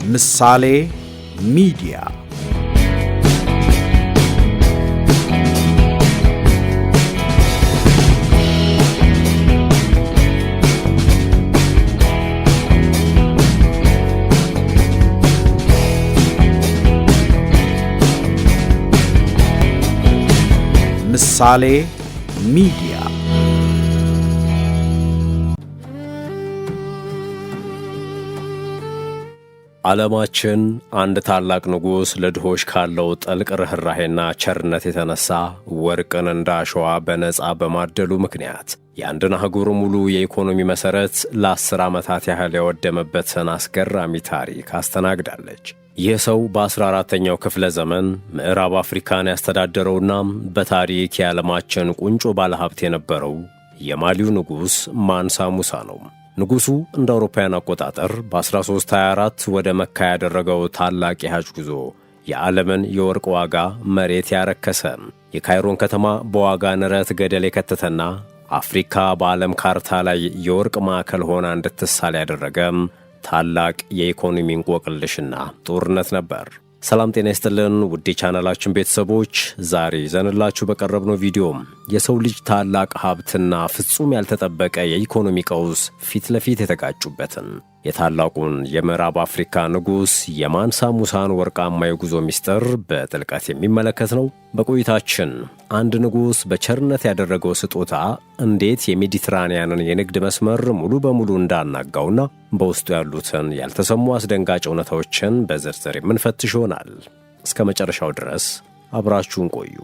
ምሳሌ ሚዲያ ምሳሌ ሚዲያ ዓለማችን አንድ ታላቅ ንጉሥ ለድሆች ካለው ጥልቅ ርኅራኄና ቸርነት የተነሳ ወርቅን እንደ አሸዋ በነጻ በማደሉ ምክንያት የአንድን አህጉር ሙሉ የኢኮኖሚ መሠረት ለ10 ዓመታት ያህል ያወደመበትን አስገራሚ ታሪክ አስተናግዳለች። ይህ ሰው በ14ኛው ክፍለ ዘመን ምዕራብ አፍሪካን ያስተዳደረውና በታሪክ የዓለማችን ቁንጮ ባለሀብት የነበረው የማሊው ንጉሥ ማንሳ ሙሳ ነው። ንጉሡ እንደ አውሮፓውያን አቆጣጠር በ1324 ወደ መካ ያደረገው ታላቅ የሐጅ ጉዞ የዓለምን የወርቅ ዋጋ መሬት ያረከሰ፣ የካይሮን ከተማ በዋጋ ንረት ገደል የከተተና አፍሪካ በዓለም ካርታ ላይ የወርቅ ማዕከል ሆና እንድትሳል ያደረገም ታላቅ የኢኮኖሚ እንቆቅልሽና ጦርነት ነበር። ሰላም ጤና ይስጥልን ውድ የቻናላችን ቤተሰቦች፣ ዛሬ ይዘንላችሁ በቀረብነው ቪዲዮም የሰው ልጅ ታላቅ ሀብትና ፍጹም ያልተጠበቀ የኢኮኖሚ ቀውስ ፊት ለፊት የተጋጩበትን የታላቁን የምዕራብ አፍሪካ ንጉሥ የማንሳ ሙሳን ወርቃማ የጉዞ ምስጢር በጥልቀት የሚመለከት ነው። በቆይታችን አንድ ንጉሥ በቸርነት ያደረገው ስጦታ እንዴት የሜዲትራንያንን የንግድ መስመር ሙሉ በሙሉ እንዳናጋውና በውስጡ ያሉትን ያልተሰሙ አስደንጋጭ እውነታዎችን በዝርዝር የምንፈትሽ ይሆናል። እስከ መጨረሻው ድረስ አብራችሁን ቆዩ።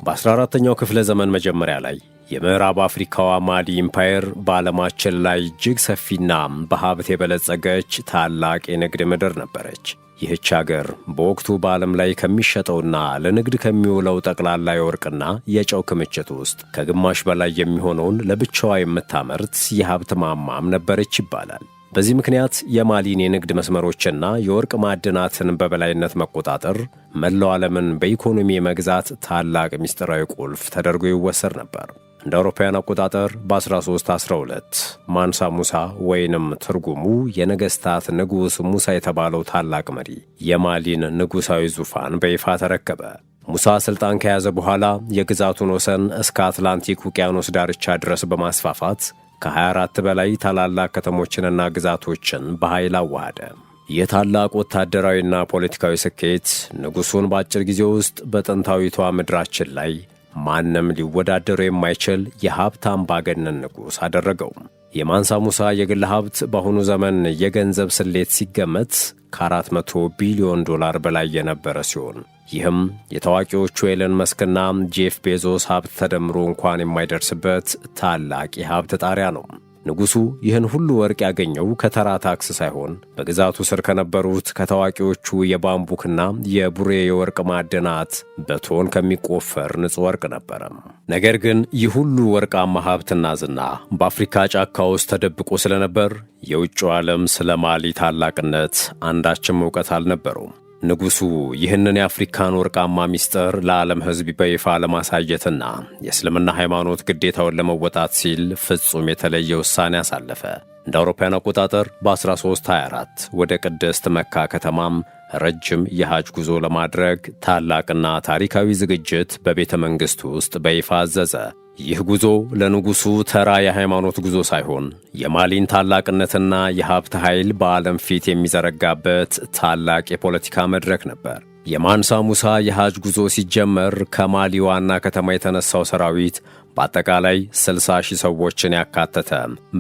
በ14ኛው ክፍለ ዘመን መጀመሪያ ላይ የምዕራብ አፍሪካዋ ማሊ ኢምፓየር በዓለማችን ላይ እጅግ ሰፊና በሀብት የበለጸገች ታላቅ የንግድ ምድር ነበረች። ይህች አገር በወቅቱ በዓለም ላይ ከሚሸጠውና ለንግድ ከሚውለው ጠቅላላ የወርቅና የጨው ክምችት ውስጥ ከግማሽ በላይ የሚሆነውን ለብቻዋ የምታመርት የሀብት ማማም ነበረች ይባላል። በዚህ ምክንያት የማሊን የንግድ መስመሮችና የወርቅ ማዕድናትን በበላይነት መቆጣጠር መላው ዓለምን በኢኮኖሚ የመግዛት ታላቅ ምስጢራዊ ቁልፍ ተደርጎ ይወሰድ ነበር። እንደ አውሮፓውያን አቆጣጠር በ1312 ማንሳ ሙሳ ወይንም ትርጉሙ የነገሥታት ንጉሥ ሙሳ የተባለው ታላቅ መሪ የማሊን ንጉሣዊ ዙፋን በይፋ ተረከበ። ሙሳ ሥልጣን ከያዘ በኋላ የግዛቱን ወሰን እስከ አትላንቲክ ውቅያኖስ ዳርቻ ድረስ በማስፋፋት ከ24 በላይ ታላላቅ ከተሞችንና ግዛቶችን በኃይል አዋሃደ። ይህ ታላቅ ወታደራዊና ፖለቲካዊ ስኬት ንጉሡን በአጭር ጊዜ ውስጥ በጥንታዊቷ ምድራችን ላይ ማንም ሊወዳደሩ የማይችል የሀብት አምባገነን ንጉሥ አደረገው። የማንሳ ሙሳ የግል ሀብት በአሁኑ ዘመን የገንዘብ ስሌት ሲገመት ከ400 ቢሊዮን ዶላር በላይ የነበረ ሲሆን ይህም የታዋቂዎቹ ኤለን መስክና ጄፍ ቤዞስ ሀብት ተደምሮ እንኳን የማይደርስበት ታላቅ የሀብት ጣሪያ ነው። ንጉሡ ይህን ሁሉ ወርቅ ያገኘው ከተራ ታክስ ሳይሆን በግዛቱ ስር ከነበሩት ከታዋቂዎቹ የባምቡክና የቡሬ የወርቅ ማዕድናት በቶን ከሚቆፈር ንጹሕ ወርቅ ነበረ። ነገር ግን ይህ ሁሉ ወርቃማ ሀብትና ዝና በአፍሪካ ጫካ ውስጥ ተደብቆ ስለነበር የውጭው ዓለም ስለ ማሊ ታላቅነት አንዳችም ዕውቀት አልነበረውም። ንጉሡ ይህንን የአፍሪካን ወርቃማ ምስጢር ለዓለም ሕዝብ በይፋ ለማሳየትና የእስልምና ሃይማኖት ግዴታውን ለመወጣት ሲል ፍጹም የተለየ ውሳኔ አሳለፈ። እንደ አውሮፓውያን አቆጣጠር በ1324 ወደ ቅድስት መካ ከተማም ረጅም የሐጅ ጉዞ ለማድረግ ታላቅና ታሪካዊ ዝግጅት በቤተ መንግሥቱ ውስጥ በይፋ አዘዘ። ይህ ጉዞ ለንጉሡ ተራ የሃይማኖት ጉዞ ሳይሆን የማሊን ታላቅነትና የሀብት ኃይል በዓለም ፊት የሚዘረጋበት ታላቅ የፖለቲካ መድረክ ነበር። የማንሳ ሙሳ የሐጅ ጉዞ ሲጀመር ከማሊ ዋና ከተማ የተነሳው ሰራዊት በአጠቃላይ 60,000 ሰዎችን ያካተተ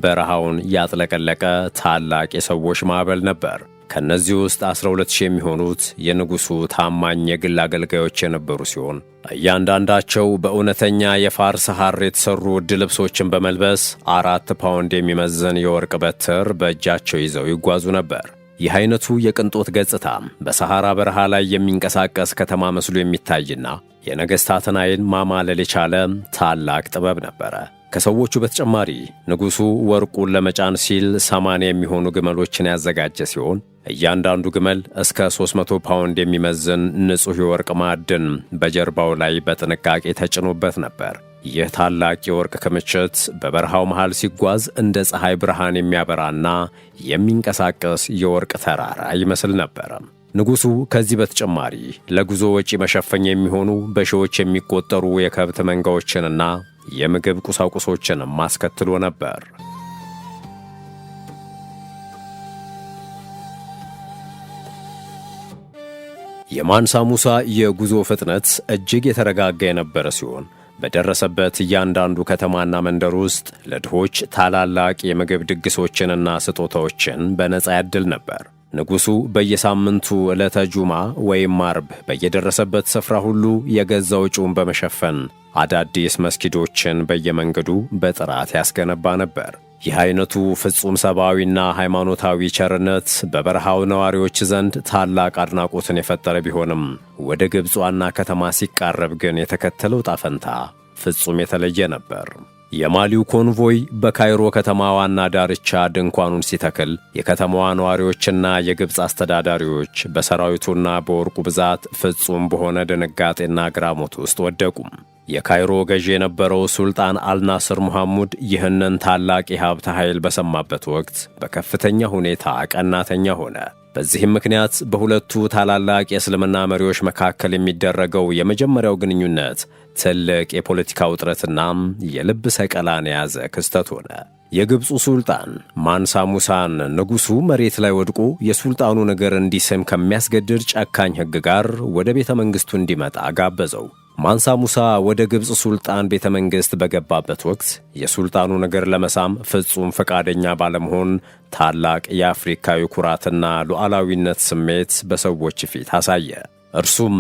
በረሃውን ያጥለቀለቀ ታላቅ የሰዎች ማዕበል ነበር። ከነዚህ ውስጥ 12,000 የሚሆኑት የንጉሡ ታማኝ የግል አገልጋዮች የነበሩ ሲሆን እያንዳንዳቸው በእውነተኛ የፋርስ ሐር የተሠሩ ውድ ልብሶችን በመልበስ 4 ፓውንድ የሚመዝን የወርቅ በትር በእጃቸው ይዘው ይጓዙ ነበር። ይህ አይነቱ የቅንጦት ገጽታ በሰሐራ በረሃ ላይ የሚንቀሳቀስ ከተማ መስሎ የሚታይና የነገሥታትን ዓይን ማማለል የቻለ ታላቅ ጥበብ ነበረ። ከሰዎቹ በተጨማሪ ንጉሡ ወርቁን ለመጫን ሲል 80 የሚሆኑ ግመሎችን ያዘጋጀ ሲሆን እያንዳንዱ ግመል እስከ 300 ፓውንድ የሚመዝን ንጹሕ የወርቅ ማዕድን በጀርባው ላይ በጥንቃቄ ተጭኖበት ነበር። ይህ ታላቅ የወርቅ ክምችት በበረሃው መሃል ሲጓዝ እንደ ፀሐይ ብርሃን የሚያበራና የሚንቀሳቀስ የወርቅ ተራራ ይመስል ነበር። ንጉሡ ከዚህ በተጨማሪ ለጉዞ ወጪ መሸፈኛ የሚሆኑ በሺዎች የሚቆጠሩ የከብት መንጋዎችንና የምግብ ቁሳቁሶችንም አስከትሎ ነበር። የማንሳ ሙሳ የጉዞ ፍጥነት እጅግ የተረጋጋ የነበረ ሲሆን በደረሰበት እያንዳንዱ ከተማና መንደር ውስጥ ለድሆች ታላላቅ የምግብ ድግሶችንና ስጦታዎችን በነጻ ያድል ነበር። ንጉሡ በየሳምንቱ ዕለተ ጁማ ወይም አርብ በየደረሰበት ስፍራ ሁሉ የገዛ ወጪውን በመሸፈን አዳዲስ መስጊዶችን በየመንገዱ በጥራት ያስገነባ ነበር። ይህ አይነቱ ፍጹም ሰብአዊና ሃይማኖታዊ ቸርነት በበረሃው ነዋሪዎች ዘንድ ታላቅ አድናቆትን የፈጠረ ቢሆንም ወደ ግብፅ ዋና ከተማ ሲቃረብ ግን የተከተለው ጣፈንታ ፍጹም የተለየ ነበር። የማሊው ኮንቮይ በካይሮ ከተማ ዋና ዳርቻ ድንኳኑን ሲተክል የከተማዋ ነዋሪዎችና የግብፅ አስተዳዳሪዎች በሰራዊቱና በወርቁ ብዛት ፍጹም በሆነ ድንጋጤና ግራሞት ውስጥ ወደቁም። የካይሮ ገዢ የነበረው ሱልጣን አልናስር ሙሐሙድ ይህንን ታላቅ የሀብት ኃይል በሰማበት ወቅት በከፍተኛ ሁኔታ ቀናተኛ ሆነ። በዚህም ምክንያት በሁለቱ ታላላቅ የእስልምና መሪዎች መካከል የሚደረገው የመጀመሪያው ግንኙነት ትልቅ የፖለቲካ ውጥረትና የልብ ሰቀላን የያዘ ክስተት ሆነ። የግብፁ ሱልጣን ማንሳ ሙሳን ንጉሡ መሬት ላይ ወድቆ የሱልጣኑን እግር እንዲስም ከሚያስገድድ ጨካኝ ሕግ ጋር ወደ ቤተ መንግሥቱ እንዲመጣ ጋበዘው። ማንሳ ሙሳ ወደ ግብፅ ሱልጣን ቤተ መንግሥት በገባበት ወቅት የሱልጣኑን እግር ለመሳም ፍጹም ፈቃደኛ ባለመሆን ታላቅ የአፍሪካዊ ኩራትና ሉዓላዊነት ስሜት በሰዎች ፊት አሳየ። እርሱም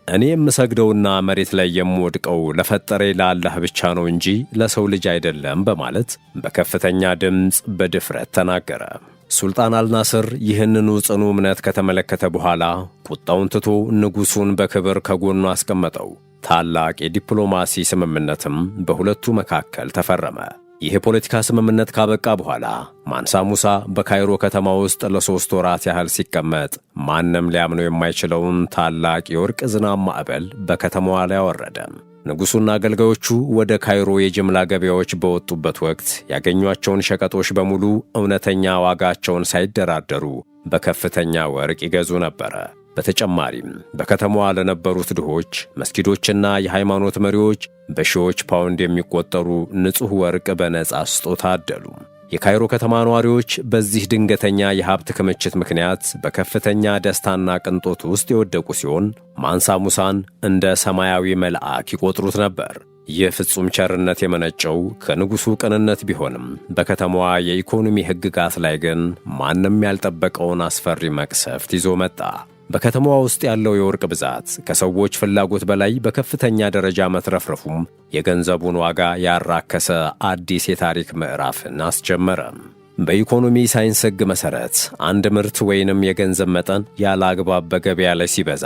እኔ የምሰግደውና መሬት ላይ የምወድቀው ለፈጠሬ ለአላህ ብቻ ነው እንጂ ለሰው ልጅ አይደለም በማለት በከፍተኛ ድምፅ በድፍረት ተናገረ። ሱልጣን አልናስር ይህንኑ ጽኑ እምነት ከተመለከተ በኋላ ቁጣውን ትቶ ንጉሡን በክብር ከጎኑ አስቀመጠው። ታላቅ የዲፕሎማሲ ስምምነትም በሁለቱ መካከል ተፈረመ። ይህ የፖለቲካ ስምምነት ካበቃ በኋላ ማንሳ ሙሳ በካይሮ ከተማ ውስጥ ለ3 ወራት ያህል ሲቀመጥ ማንም ሊያምነው የማይችለውን ታላቅ የወርቅ ዝናብ ማዕበል በከተማዋ ላይ አወረደ። ንጉሡና አገልጋዮቹ ወደ ካይሮ የጅምላ ገበያዎች በወጡበት ወቅት ያገኟቸውን ሸቀጦች በሙሉ እውነተኛ ዋጋቸውን ሳይደራደሩ በከፍተኛ ወርቅ ይገዙ ነበረ። በተጨማሪም በከተማዋ ለነበሩት ድሆች፣ መስጊዶችና የሃይማኖት መሪዎች በሺዎች ፓውንድ የሚቆጠሩ ንጹሕ ወርቅ በነጻ ስጦታ አደሉ። የካይሮ ከተማ ነዋሪዎች በዚህ ድንገተኛ የሀብት ክምችት ምክንያት በከፍተኛ ደስታና ቅንጦት ውስጥ የወደቁ ሲሆን ማንሳ ሙሳን እንደ ሰማያዊ መልአክ ይቆጥሩት ነበር። ይህ ፍጹም ቸርነት የመነጨው ከንጉሡ ቅንነት ቢሆንም በከተማዋ የኢኮኖሚ ሕግጋት ላይ ግን ማንም ያልጠበቀውን አስፈሪ መቅሰፍት ይዞ መጣ። በከተማዋ ውስጥ ያለው የወርቅ ብዛት ከሰዎች ፍላጎት በላይ በከፍተኛ ደረጃ መትረፍረፉም የገንዘቡን ዋጋ ያራከሰ አዲስ የታሪክ ምዕራፍን አስጀመረ። በኢኮኖሚ ሳይንስ ሕግ መሠረት አንድ ምርት ወይንም የገንዘብ መጠን ያለ አግባብ በገበያ ላይ ሲበዛ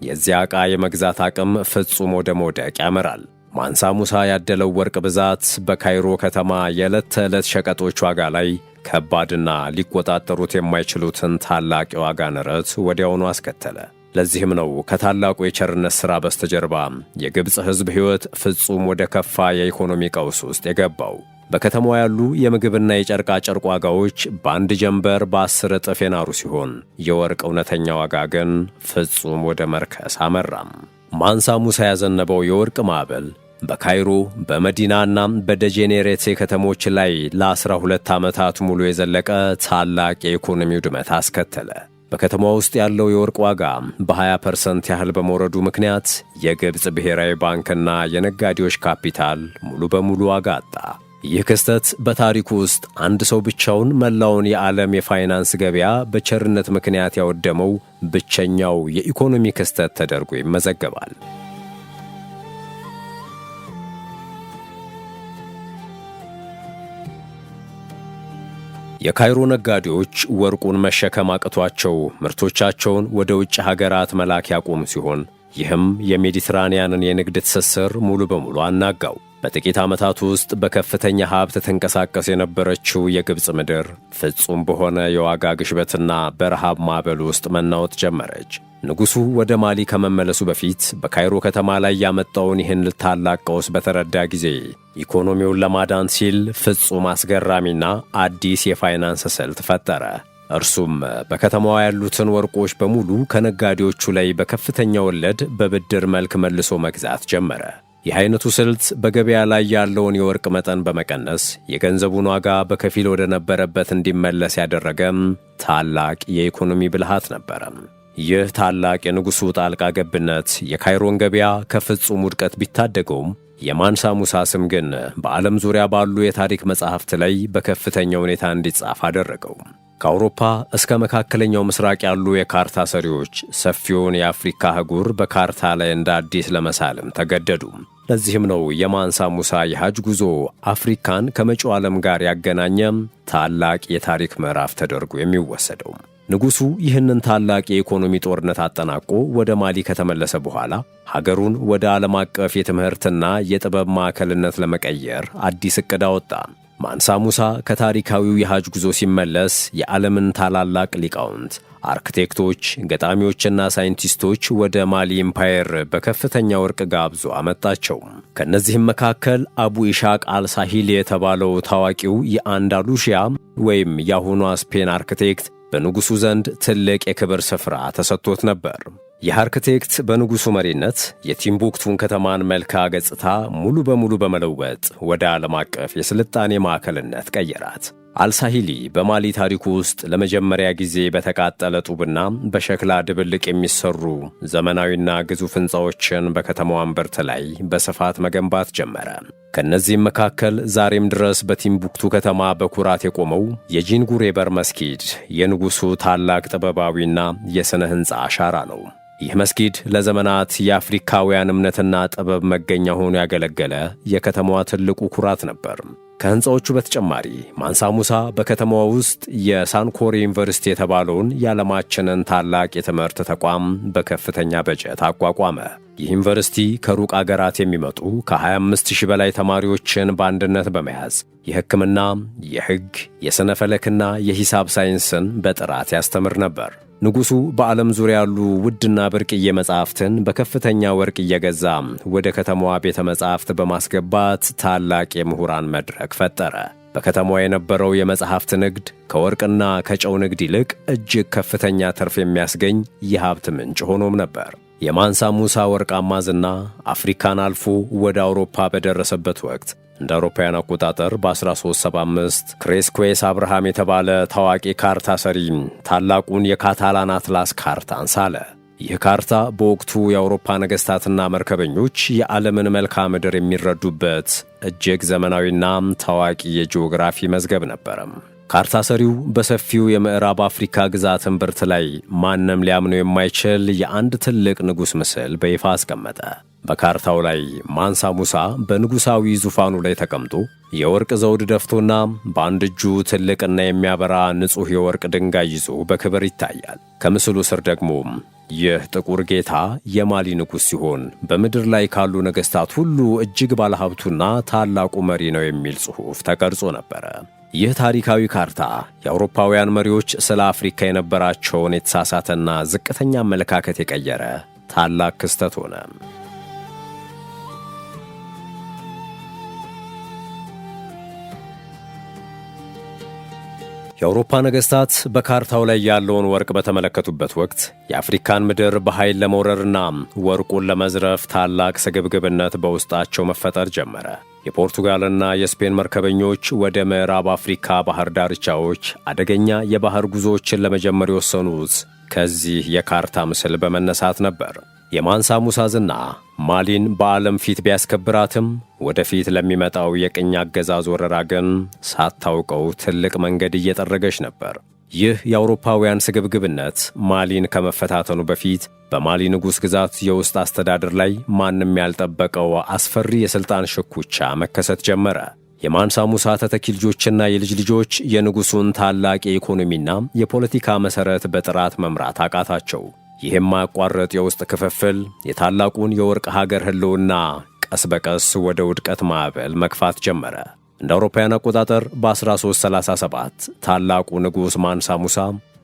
የዚያ ዕቃ የመግዛት አቅም ፍጹም ወደ መውደቅ ያመራል። ማንሳ ሙሳ ያደለው ወርቅ ብዛት በካይሮ ከተማ የዕለት ተዕለት ሸቀጦች ዋጋ ላይ ከባድና ሊቆጣጠሩት የማይችሉትን ታላቅ የዋጋ ንረት ወዲያውኑ አስከተለ። ለዚህም ነው ከታላቁ የቸርነት ሥራ በስተጀርባ የግብፅ ሕዝብ ሕይወት ፍጹም ወደ ከፋ የኢኮኖሚ ቀውስ ውስጥ የገባው። በከተማዋ ያሉ የምግብና የጨርቃ ጨርቅ ዋጋዎች በአንድ ጀንበር በ10 እጥፍ የናሩ ሲሆን የወርቅ እውነተኛ ዋጋ ግን ፍጹም ወደ መርከስ አመራም። ማንሳ ሙሳ ያዘነበው የወርቅ ማዕበል በካይሮ በመዲናና በደጄኔሬቴ ከተሞች ላይ ለ12 ዓመታት ሙሉ የዘለቀ ታላቅ የኢኮኖሚ ውድመት አስከተለ። በከተማ ውስጥ ያለው የወርቅ ዋጋ በ20% ያህል በመውረዱ ምክንያት የግብፅ ብሔራዊ ባንክና የነጋዴዎች ካፒታል ሙሉ በሙሉ ዋጋ አጣ። ይህ ክስተት በታሪኩ ውስጥ አንድ ሰው ብቻውን መላውን የዓለም የፋይናንስ ገበያ በቸርነት ምክንያት ያወደመው ብቸኛው የኢኮኖሚ ክስተት ተደርጎ ይመዘገባል። የካይሮ ነጋዴዎች ወርቁን መሸከም አቅቷቸው ምርቶቻቸውን ወደ ውጭ ሀገራት መላክ ያቆሙ ሲሆን ይህም የሜዲትራንያንን የንግድ ትስስር ሙሉ በሙሉ አናጋው። በጥቂት ዓመታት ውስጥ በከፍተኛ ሀብት ተንቀሳቀስ የነበረችው የግብፅ ምድር ፍጹም በሆነ የዋጋ ግሽበትና በረሃብ ማዕበል ውስጥ መናወጥ ጀመረች። ንጉሡ ወደ ማሊ ከመመለሱ በፊት በካይሮ ከተማ ላይ ያመጣውን ይህን ታላቅ ቀውስ በተረዳ ጊዜ ኢኮኖሚውን ለማዳን ሲል ፍጹም አስገራሚና አዲስ የፋይናንስ ስልት ፈጠረ። እርሱም በከተማዋ ያሉትን ወርቆች በሙሉ ከነጋዴዎቹ ላይ በከፍተኛ ወለድ በብድር መልክ መልሶ መግዛት ጀመረ። ይህ አይነቱ ስልት በገበያ ላይ ያለውን የወርቅ መጠን በመቀነስ የገንዘቡን ዋጋ በከፊል ወደ ነበረበት እንዲመለስ ያደረገም ታላቅ የኢኮኖሚ ብልሃት ነበረ። ይህ ታላቅ የንጉሡ ጣልቃ ገብነት የካይሮን ገበያ ከፍጹም ውድቀት ቢታደገውም የማንሳ ሙሳ ስም ግን በዓለም ዙሪያ ባሉ የታሪክ መጻሕፍት ላይ በከፍተኛ ሁኔታ እንዲጻፍ አደረገው። ከአውሮፓ እስከ መካከለኛው ምስራቅ ያሉ የካርታ ሰሪዎች ሰፊውን የአፍሪካ አህጉር በካርታ ላይ እንደ አዲስ ለመሳልም ተገደዱ። ለዚህም ነው የማንሳ ሙሳ የሐጅ ጉዞ አፍሪካን ከመጪው ዓለም ጋር ያገናኘም ታላቅ የታሪክ ምዕራፍ ተደርጎ የሚወሰደው። ንጉሡ ይህንን ታላቅ የኢኮኖሚ ጦርነት አጠናቆ ወደ ማሊ ከተመለሰ በኋላ ሀገሩን ወደ ዓለም አቀፍ የትምህርትና የጥበብ ማዕከልነት ለመቀየር አዲስ ዕቅድ አወጣ። ማንሳ ሙሳ ከታሪካዊው የሐጅ ጉዞ ሲመለስ የዓለምን ታላላቅ ሊቃውንት፣ አርክቴክቶች፣ ገጣሚዎችና ሳይንቲስቶች ወደ ማሊ ኢምፓየር በከፍተኛ ወርቅ ጋብዞ አመጣቸው። ከእነዚህም መካከል አቡ ኢሻቅ አልሳሂል የተባለው ታዋቂው የአንዳሉሺያ ወይም የአሁኗ ስፔን አርክቴክት በንጉሡ ዘንድ ትልቅ የክብር ስፍራ ተሰጥቶት ነበር። ይህ አርክቴክት በንጉሡ መሪነት የቲምቡክቱን ከተማን መልክዓ ገጽታ ሙሉ በሙሉ በመለወጥ ወደ ዓለም አቀፍ የስልጣኔ ማዕከልነት ቀየራት። አልሳሂሊ በማሊ ታሪኩ ውስጥ ለመጀመሪያ ጊዜ በተቃጠለ ጡብና በሸክላ ድብልቅ የሚሰሩ ዘመናዊና ግዙፍ ሕንፃዎችን በከተማዋ እምብርት ላይ በስፋት መገንባት ጀመረ። ከእነዚህም መካከል ዛሬም ድረስ በቲምቡክቱ ከተማ በኩራት የቆመው የጂንጉሬ በር መስጊድ የንጉሡ ታላቅ ጥበባዊና የሥነ ሕንፃ አሻራ ነው። ይህ መስጊድ ለዘመናት የአፍሪካውያን እምነትና ጥበብ መገኛ ሆኖ ያገለገለ የከተማዋ ትልቁ ኩራት ነበር። ከሕንፃዎቹ በተጨማሪ ማንሳ ሙሳ በከተማዋ ውስጥ የሳንኮሬ ዩኒቨርሲቲ የተባለውን የዓለማችንን ታላቅ የትምህርት ተቋም በከፍተኛ በጀት አቋቋመ። ይህ ዩኒቨርሲቲ ከሩቅ አገራት የሚመጡ ከ25,000 በላይ ተማሪዎችን በአንድነት በመያዝ የሕክምና፣ የሕግ፣ የሥነ ፈለክና የሂሳብ ሳይንስን በጥራት ያስተምር ነበር። ንጉሡ በዓለም ዙሪያ ያሉ ውድና ብርቅዬ መጻሕፍትን በከፍተኛ ወርቅ እየገዛ ወደ ከተማዋ ቤተ መጻሕፍት በማስገባት ታላቅ የምሁራን መድረክ ፈጠረ። በከተማዋ የነበረው የመጻሕፍት ንግድ ከወርቅና ከጨው ንግድ ይልቅ እጅግ ከፍተኛ ትርፍ የሚያስገኝ የሀብት ምንጭ ሆኖም ነበር። የማንሳ ሙሳ ወርቃማ ዝና አፍሪካን አልፎ ወደ አውሮፓ በደረሰበት ወቅት እንደ አውሮፓውያን አቆጣጠር በ1375 ክሬስኩዌስ አብርሃም የተባለ ታዋቂ ካርታ ሰሪ ታላቁን የካታላን አትላስ ካርታን ሳለ። ይህ ካርታ በወቅቱ የአውሮፓ ነገሥታትና መርከበኞች የዓለምን መልክዓ ምድር የሚረዱበት እጅግ ዘመናዊና ታዋቂ የጂኦግራፊ መዝገብ ነበረም። ካርታ ሰሪው በሰፊው የምዕራብ አፍሪካ ግዛት እምብርት ላይ ማንም ሊያምነው የማይችል የአንድ ትልቅ ንጉሥ ምስል በይፋ አስቀመጠ። በካርታው ላይ ማንሳ ሙሳ በንጉሣዊ ዙፋኑ ላይ ተቀምጦ የወርቅ ዘውድ ደፍቶና በአንድ እጁ ትልቅና የሚያበራ ንጹሕ የወርቅ ድንጋይ ይዞ በክብር ይታያል። ከምስሉ ስር ደግሞ ይህ ጥቁር ጌታ የማሊ ንጉሥ ሲሆን በምድር ላይ ካሉ ነገሥታት ሁሉ እጅግ ባለሀብቱና ታላቁ መሪ ነው የሚል ጽሑፍ ተቀርጾ ነበረ። ይህ ታሪካዊ ካርታ የአውሮፓውያን መሪዎች ስለ አፍሪካ የነበራቸውን የተሳሳተና ዝቅተኛ አመለካከት የቀየረ ታላቅ ክስተት ሆነ። የአውሮፓ ነገሥታት በካርታው ላይ ያለውን ወርቅ በተመለከቱበት ወቅት የአፍሪካን ምድር በኃይል ለመውረርና ወርቁን ለመዝረፍ ታላቅ ስግብግብነት በውስጣቸው መፈጠር ጀመረ። የፖርቱጋልና የስፔን መርከበኞች ወደ ምዕራብ አፍሪካ ባህር ዳርቻዎች አደገኛ የባህር ጉዞዎችን ለመጀመር የወሰኑት ከዚህ የካርታ ምስል በመነሳት ነበር። የማንሳ ሙሳ ዝና ማሊን በዓለም ፊት ቢያስከብራትም ወደፊት ለሚመጣው የቅኝ አገዛዝ ወረራ ግን ሳታውቀው ትልቅ መንገድ እየጠረገች ነበር። ይህ የአውሮፓውያን ስግብግብነት ማሊን ከመፈታተኑ በፊት በማሊ ንጉሥ ግዛት የውስጥ አስተዳደር ላይ ማንም ያልጠበቀው አስፈሪ የሥልጣን ሽኩቻ መከሰት ጀመረ። የማንሳ ሙሳ ተተኪ ልጆችና የልጅ ልጆች የንጉሡን ታላቅ የኢኮኖሚና የፖለቲካ መሠረት በጥራት መምራት አቃታቸው። ይህም ማያቋርጥ የውስጥ ክፍፍል የታላቁን የወርቅ ሀገር ሕልውና ቀስ በቀስ ወደ ውድቀት ማዕበል መግፋት ጀመረ። እንደ አውሮፓውያን አቆጣጠር በ1337 ታላቁ ንጉሥ ማንሳ ሙሳ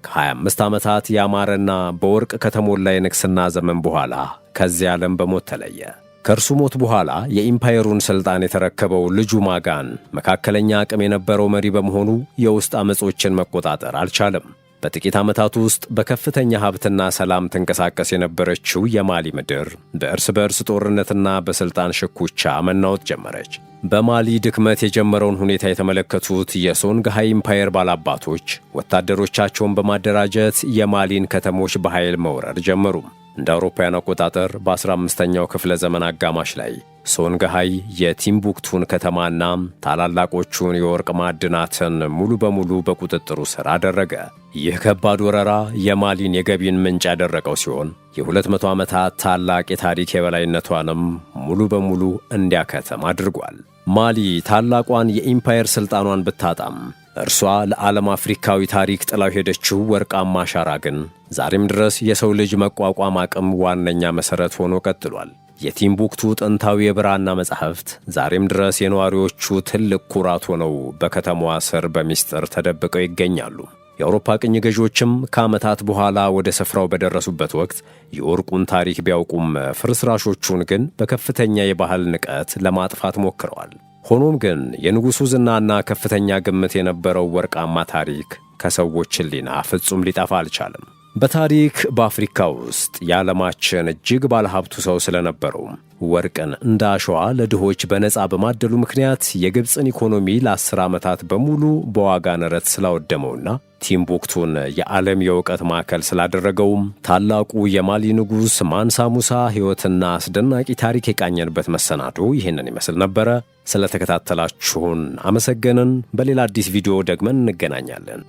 ከ25 ዓመታት ያማረና በወርቅ ከተሞላ የንግሥና ዘመን በኋላ ከዚህ ዓለም በሞት ተለየ። ከእርሱ ሞት በኋላ የኢምፓየሩን ሥልጣን የተረከበው ልጁ ማጋን መካከለኛ አቅም የነበረው መሪ በመሆኑ የውስጥ ዓመጾችን መቆጣጠር አልቻለም። በጥቂት ዓመታት ውስጥ በከፍተኛ ሀብትና ሰላም ትንቀሳቀስ የነበረችው የማሊ ምድር በእርስ በእርስ ጦርነትና በሥልጣን ሽኩቻ መናወጥ ጀመረች። በማሊ ድክመት የጀመረውን ሁኔታ የተመለከቱት የሶንግሃይ ኢምፓየር ባላባቶች ወታደሮቻቸውን በማደራጀት የማሊን ከተሞች በኃይል መውረር ጀመሩ። እንደ አውሮፓውያን አቆጣጠር በ15ኛው ክፍለ ዘመን አጋማሽ ላይ ሶንግሃይ የቲምቡክቱን ከተማና ታላላቆቹን የወርቅ ማዕድናትን ሙሉ በሙሉ በቁጥጥሩ ሥር አደረገ። ይህ ከባድ ወረራ የማሊን የገቢን ምንጭ ያደረቀው ሲሆን የ200 ዓመታት ታላቅ የታሪክ የበላይነቷንም ሙሉ በሙሉ እንዲያከተም አድርጓል። ማሊ ታላቋን የኢምፓየር ሥልጣኗን ብታጣም እርሷ ለዓለም አፍሪካዊ ታሪክ ጥላው ሄደችው ወርቃማ አሻራ ግን ዛሬም ድረስ የሰው ልጅ መቋቋም አቅም ዋነኛ መሠረት ሆኖ ቀጥሏል። የቲምቡክቱ ጥንታዊ የብራና መጻሕፍት ዛሬም ድረስ የነዋሪዎቹ ትልቅ ኩራት ሆነው በከተማዋ ስር በሚስጥር ተደብቀው ይገኛሉ። የአውሮፓ ቅኝ ገዢዎችም ከዓመታት በኋላ ወደ ስፍራው በደረሱበት ወቅት የወርቁን ታሪክ ቢያውቁም ፍርስራሾቹን ግን በከፍተኛ የባህል ንቀት ለማጥፋት ሞክረዋል። ሆኖም ግን የንጉሡ ዝናና ከፍተኛ ግምት የነበረው ወርቃማ ታሪክ ከሰዎች ሕሊና ፍጹም ሊጠፋ አልቻለም። በታሪክ በአፍሪካ ውስጥ የዓለማችን እጅግ ባለሀብቱ ሰው ስለነበረው ወርቅን እንደ አሸዋ ለድሆች በነፃ በማደሉ ምክንያት የግብፅን ኢኮኖሚ ለ10 ዓመታት በሙሉ በዋጋ ንረት ስላወደመውና ቲምቡክቱን የዓለም የእውቀት ማዕከል ስላደረገውም ታላቁ የማሊ ንጉሥ ማንሳ ሙሳ ሕይወትና አስደናቂ ታሪክ የቃኘንበት መሰናዶ ይህንን ይመስል ነበረ። ስለተከታተላችሁን አመሰገንን። በሌላ አዲስ ቪዲዮ ደግመን እንገናኛለን።